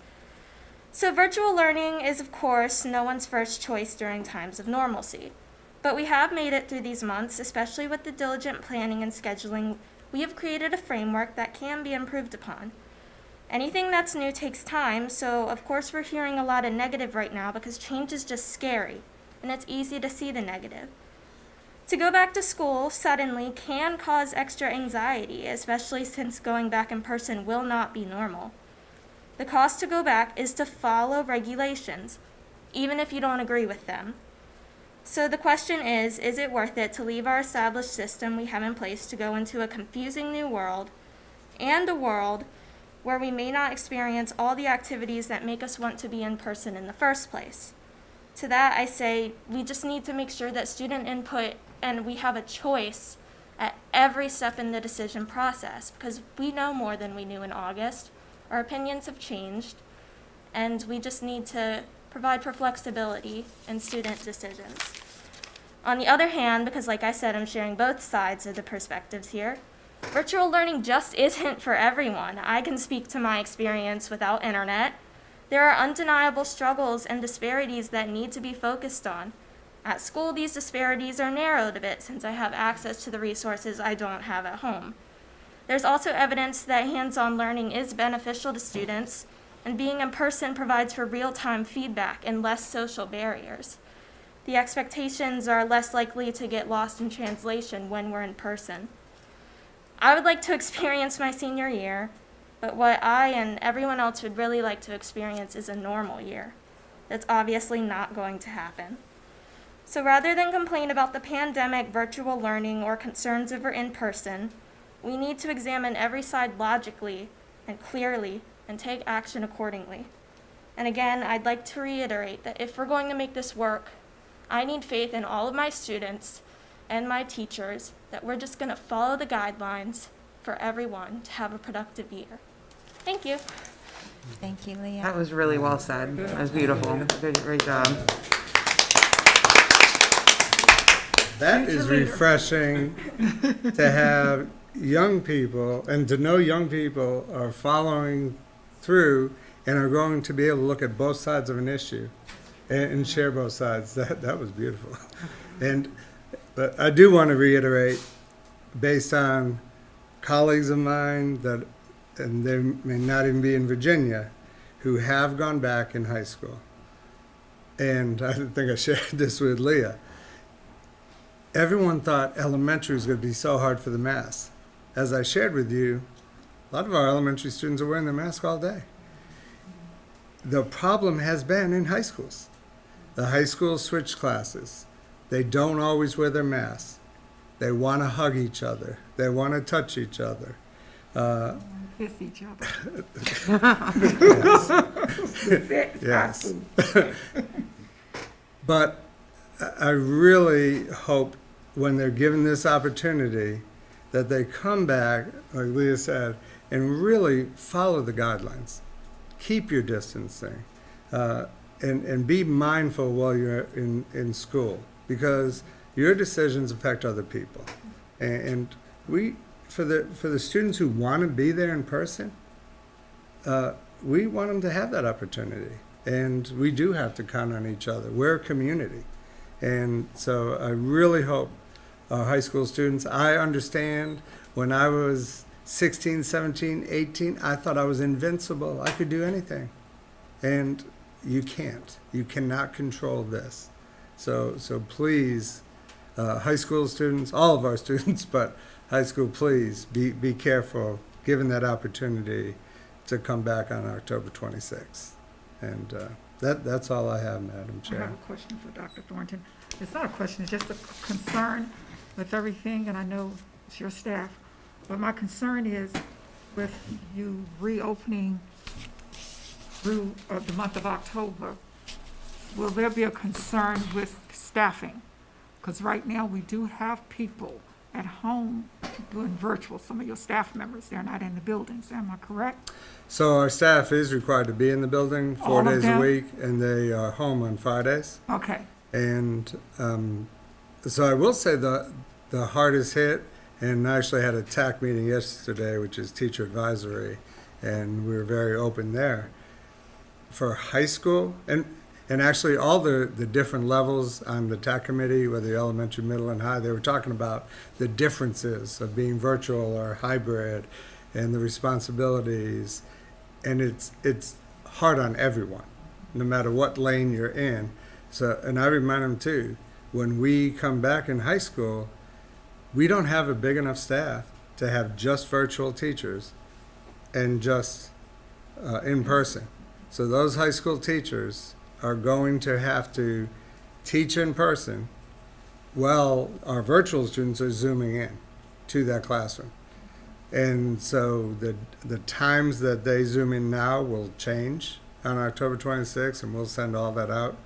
So virtual learning is, of course, no one's first choice during times of normalcy. But we have made it through these months, especially with the diligent planning and scheduling. We have created a framework that can be improved upon. Anything that's new takes time, so of course we're hearing a lot of negative right now because change is just scary, and it's easy to see the negative. To go back to school suddenly can cause extra anxiety, especially since going back in person will not be normal. The cost to go back is to follow regulations, even if you don't agree with them. So the question is it worth it to leave our established system we have in place to go into a confusing new world, and a world where we may not experience all the activities that make us want to be in person in the first place? To that I say we just need to make sure that student input and we have a choice at every step in the decision process, because we know more than we knew in August. Our opinions have changed, and we just need to provide for flexibility in student decisions. On the other hand, because like I said, I'm sharing both sides of the perspectives here, virtual learning just isn't for everyone. I can speak to my experience without internet. There are undeniable struggles and disparities that need to be focused on. At school, these disparities are narrowed a bit since I have access to the resources I don't have at home. There's also evidence that hands-on learning is beneficial to students, and being in person provides for real-time feedback and less social barriers. The expectations are less likely to get lost in translation when we're in person. I would like to experience my senior year, but what I and everyone else would really like to experience is a normal year. That's obviously not going to happen. So rather than complain about the pandemic, virtual learning, or concerns over in-person, we need to examine every side logically and clearly and take action accordingly. And again, I'd like to reiterate that if we're going to make this work, I need faith in all of my students and my teachers that we're just going to follow the guidelines for everyone to have a productive year. Thank you. Thank you, Leah. That was really well said. That was beautiful. Great job. That is refreshing to have young people and to know young people are following through and are going to be able to look at both sides of an issue and share both sides. That was beautiful. But I do want to reiterate, based on colleagues of mine that, and they may not even be in Virginia, who have gone back in high school. And I think I shared this with Leah. Everyone thought elementary was going to be so hard for the math. As I shared with you, a lot of our elementary students are wearing their mask all day. The problem has been in high schools. The high schools switch classes. They don't always wear their masks. They want to hug each other. They want to touch each other. Kiss each other. Yes. But I really hope when they're given this opportunity that they come back, like Leah said, and really follow the guidelines. Keep your distancing, and be mindful while you're in school, because your decisions affect other people. And we, for the students who want to be there in person, we want them to have that opportunity. And we do have to count on each other. We're a community. And so I really hope our high school students, I understand when I was 16, 17, 18, I thought I was invincible. I could do anything. And you can't. You cannot control this. So please, high school students, all of our students, but high school, please be careful, given that opportunity to come back on October 26th. And that's all I have, Madam I Chair. have a question for Dr. Thornton. It's not a question, it's just a concern with everything, and I know it's your staff. But my concern is with you reopening through the month of October, will there be a concern with staffing? Because right now, we do have people at home doing virtual. Some of your staff members, they're not in the buildings, am I correct? So our staff is required to be in the building 4 All of days a them? week, and they are home on Fridays. Okay, And so I will say the hardest hit, and I actually had a TAC meeting yesterday, which is teacher advisory, and we were very open there. For high school, and actually all the different levels on the TAC committee, whether elementary, middle, and high, they were talking about the differences of being virtual or hybrid and the responsibilities. And it's hard on everyone, no matter what lane you're in. So, and I remind them too, when we come back in high school, we don't have a big enough staff to have just virtual teachers and just in person. So those high school teachers are going to have to teach in person while our virtual students are zooming in to that classroom. And so the times that they zoom in now will change on October 26th, and we'll send all that out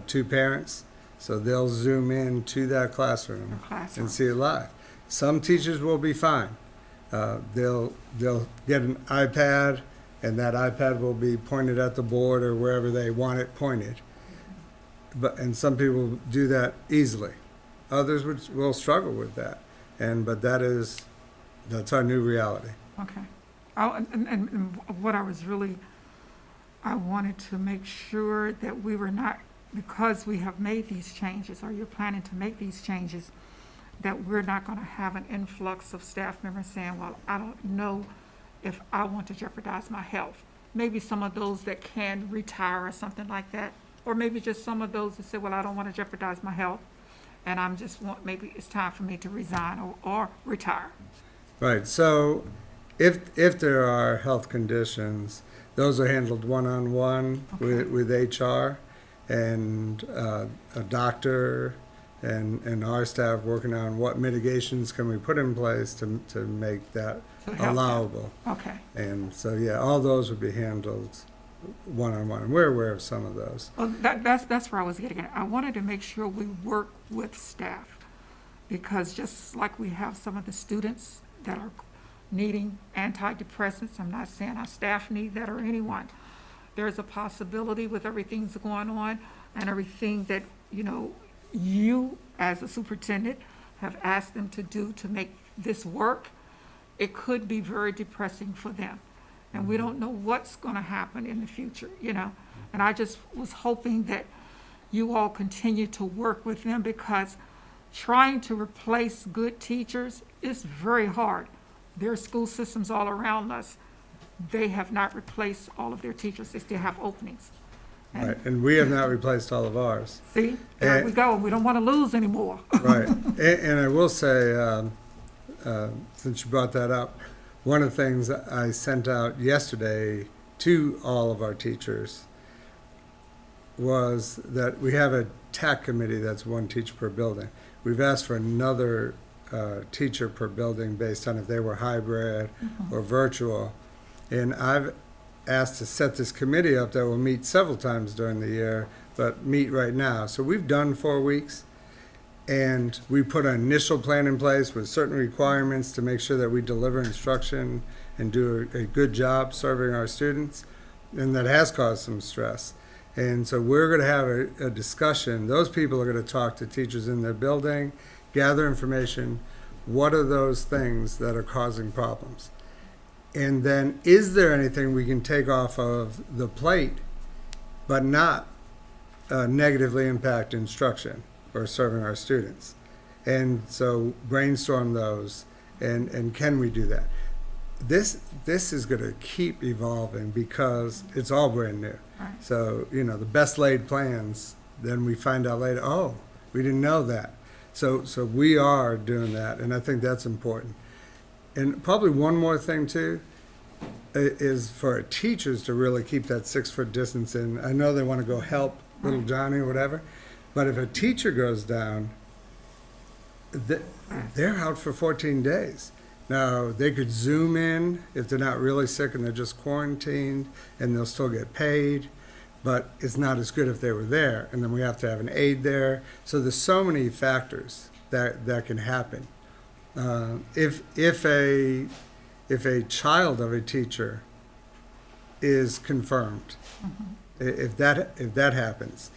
to parents. So they'll zoom in to that classroom and see it live. Some teachers will be fine. They'll get an iPad, and that iPad will be pointed at the board or wherever they want it pointed. And some people do that easily. Others will struggle with that. But that's our new reality. okay. And what I wanted to make sure that we were not, because we have made these changes, or you're planning to make these changes, that we're not going to have an influx of staff members saying, well, I don't know if I want to jeopardize my health. Maybe some of those that can retire or something like that, or maybe just some of those that say, well, I don't want to jeopardize my health, and maybe it's time for me to resign or retire. Right. So if there are health conditions, those are handled one-on-one with HR and a doctor and our staff working on what mitigations can we put in place to make that allowable. Okay, And so, yeah, all those would be handled one-on-one. And we're aware of some of those. well, that's where I was getting at. I wanted to make sure we work with staff, because just like we have some of the students that are needing antidepressants, I'm not saying our staff need that or anyone. There's a possibility with everything that's going on and everything that, you as a superintendent have asked them to do to make this work. It could be very depressing for them. And we don't know what's going to happen in the future, And I just was hoping that you all continue to work with them, because trying to replace good teachers is very hard. There are school systems all around us. They have not replaced all of their teachers. They still have openings. Right. And we have not replaced all of ours. See, there we go. We don't want to lose anymore. Right. And I will say, since you brought that up, one of the things I sent out yesterday to all of our teachers was that we have a TAC committee that's one teacher per building. We've asked for another teacher per building based on if they were hybrid or virtual. And I've asked to set this committee up that will meet several times during the year, but meet right now. So we've done 4 weeks, and we put an initial plan in place with certain requirements to make sure that we deliver instruction and do a good job serving our students, and that has caused some stress. And so we're going to have a discussion. Those people are going to talk to teachers in their building, gather information. What are those things that are causing problems? And then, is there anything we can take off of the plate but not negatively impact instruction or serving our students? And so brainstorm those, and can we do that? This is going to keep evolving because it's all brand new. Right. So, the best laid plans, then we find out later, oh, we didn't know that. So we are doing that, and I think that's important. And probably one more thing too, is for teachers to really keep that 6-foot distance in. I know they want to go help little Johnny or whatever, but if a teacher goes down, they're out for 14 days. Now, they could Zoom in if they're not really sick and they're just quarantined, and they'll still get paid. but it's not as good if they were there. And then we have to have an aide there. So there's so many factors that can happen. If a child of a teacher is confirmed, if that happens,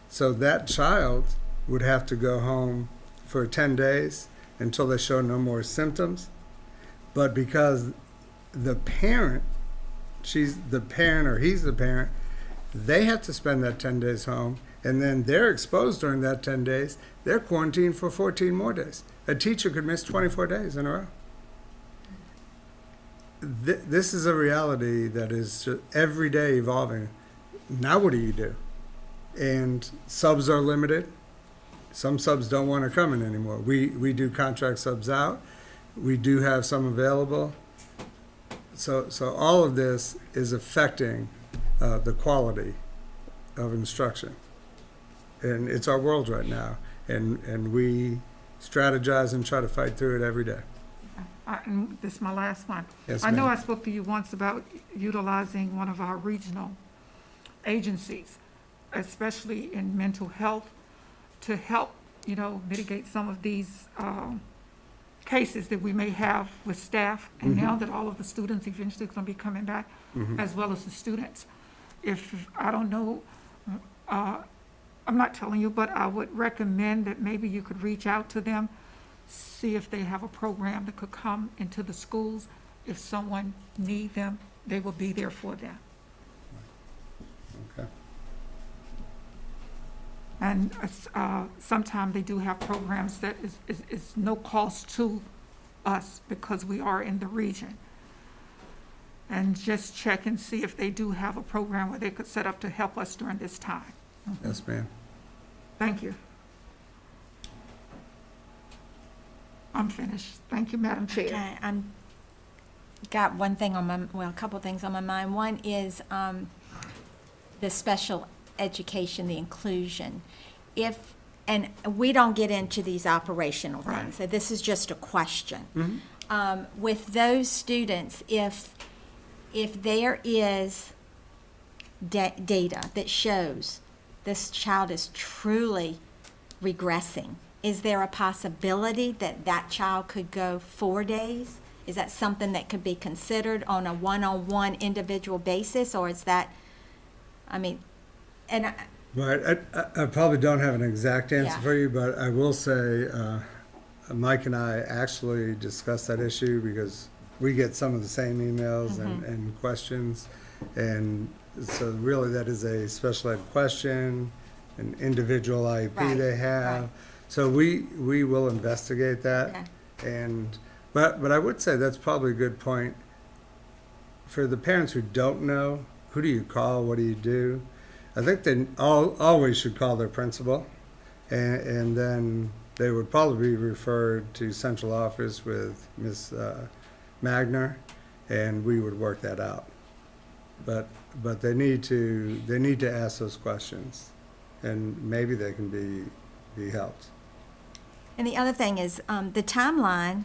so that child would have to go home for 10 days until they show no more symptoms. But because the parent, she's the parent or he's the parent, they have to spend that 10 days home, and then they're exposed during that 10 days. They're quarantined for 14 more days. A teacher could miss 24 days in a row. This is a reality that is just every day evolving. Now what do you do? And subs are limited. Some subs don't want to come in anymore. We do contract subs out. We do have some available. So all of this is affecting the quality of instruction. And it's our world right now. And we strategize and try to fight through it every day. And this is my last one. Yes, I know ma'am. I spoke to you once about utilizing one of our regional agencies, especially in mental health, to help, mitigate some of these cases that we may have with staff. And now that all of the students eventually going to be coming back, as well as the students. If, I don't know, I'm not telling you, but I would recommend that maybe you could reach out to them, see if they have a program that could come into the schools. If someone need them, they will be there for them. Okay. And sometimes they do have programs that is no cost to us because we are in the region. And just check and see if they do have a program where they could set up to help us during this time. Yes, ma'am. Thank you. I'm finished. Thank you, Madam Chair. Okay, I'm, got one thing on a couple things on my mind. One is the special education, the inclusion. And we don't get into these operational things, Right. so this is just a question. With those students, if there is data that shows this child is truly regressing, is there a possibility that that child could go 4 days? Is that something that could be considered on a one-on-one individual basis, or is that, and Right. I probably don't have an exact answer Yeah. for you, but I will say Mike and I actually discussed that issue because we get some of the same emails and questions. And so really that is a special ed question, an individual IEP Right, they have. right. So we will investigate that. Okay. But I would say that's probably a good point. For the parents who don't know, who do you call? What do you do? I think they always should call their principal, and then they would probably be referred to central office with Ms. Magner, and we would work that out. But they need to ask those questions, and maybe they can be helped. And the other thing is, the timeline,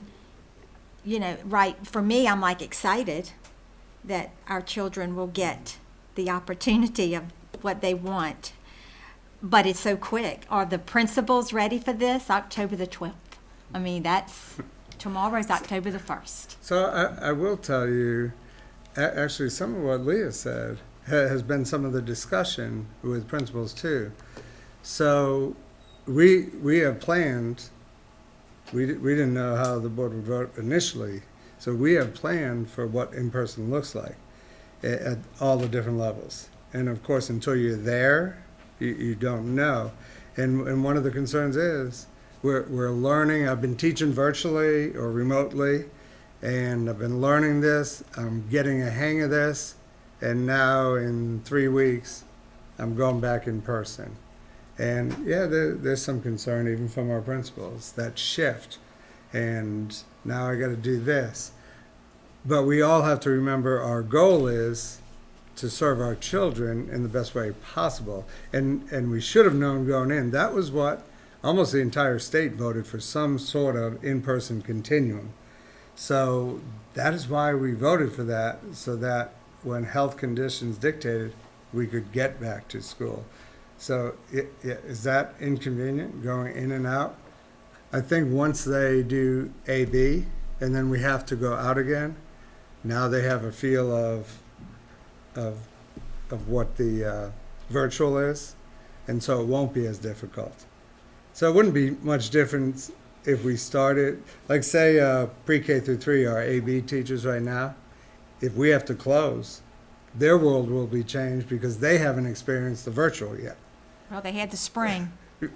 right, for me, I'm like excited that our children will get the opportunity of what they want, but it's so quick. Are the principals ready for this? October the 12th. Tomorrow's October the 1st. So I will tell you, actually, some of what Leah said has been some of the discussion with principals too. So we have planned, we didn't know how the board would vote initially, so we have planned for what in-person looks like at all the different levels. And of course, until you're there, you don't know. And one of the concerns is we're learning. I've been teaching virtually or remotely, and I've been learning this. I'm getting a hang of this, and now in 3 weeks, I'm going back in person. And yeah, there's some concern even from our principals, that shift. And now I got to do this. But we all have to remember our goal is to serve our children in the best way possible. And we should have known going in. That was what almost the entire state voted for, some sort of in-person continuum. So that is why we voted for that, so that when health conditions dictated, we could get back to school. So is that inconvenient, going in and out? I think once they do AB, and then we have to go out again, now they have a feel of what the virtual is, and so it won't be as difficult. So it wouldn't be much difference if we started, like say pre-K through 3 are AB teachers right now. If we have to close, their world will be changed because they haven't experienced the virtual yet. Well, they had the spring.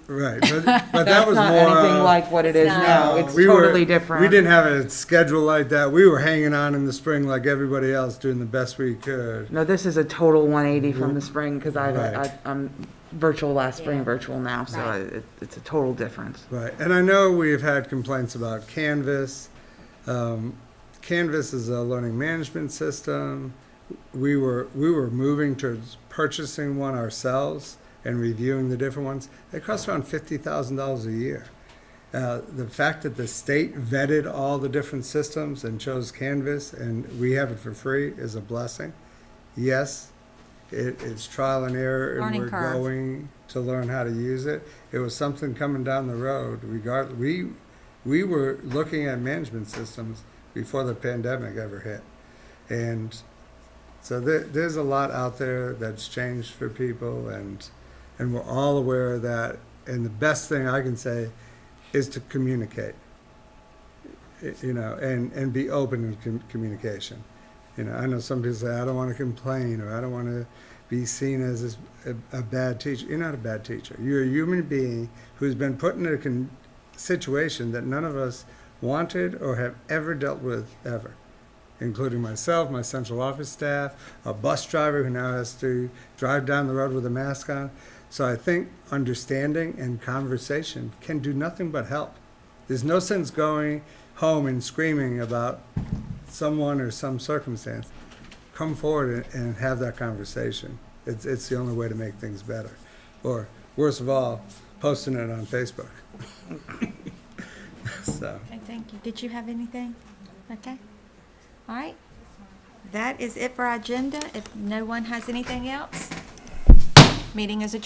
Right, but that That's was not more. anything like what it is not. now. It's we were- totally different. We didn't have a schedule like that. We were hanging on in the spring like everybody else, doing the best we could. No, this is a total 180 from the spring, because Right. I'm virtual last spring, Yeah. virtual now, so Right. it's a total difference. Right, and I know we've had complaints about Canvas. Canvas is a learning management system. We were moving towards purchasing one ourselves and reviewing the different ones. They cost around $50,000 a year. The fact that the state vetted all the different systems and chose Canvas and we have it for free is a blessing. Yes, it's trial and error, and Learning we're curve. going to learn how to use it. It was something coming down the road. We were looking at management systems before the pandemic ever hit, and so there's a lot out there that's changed for people, and we're all aware of that. And the best thing I can say is to communicate, and be open in communication. I know some people say, I don't want to complain, or I don't want to be seen as a bad teacher. You're not a bad teacher. You're a human being who's been put in a situation that none of us wanted or have ever dealt with, ever, including myself, my central office staff, a bus driver who now has to drive down the road with a mask on. So I think understanding and conversation can do nothing but help. There's no sense going home and screaming about someone or some circumstance. Come forward and have that conversation. It's the only way to make things better. Or, worst of all, posting it on Facebook. So. Okay, thank you. Did you have anything? Okay. All right. That is it for our agenda. If no one has anything else, meeting is adjourned.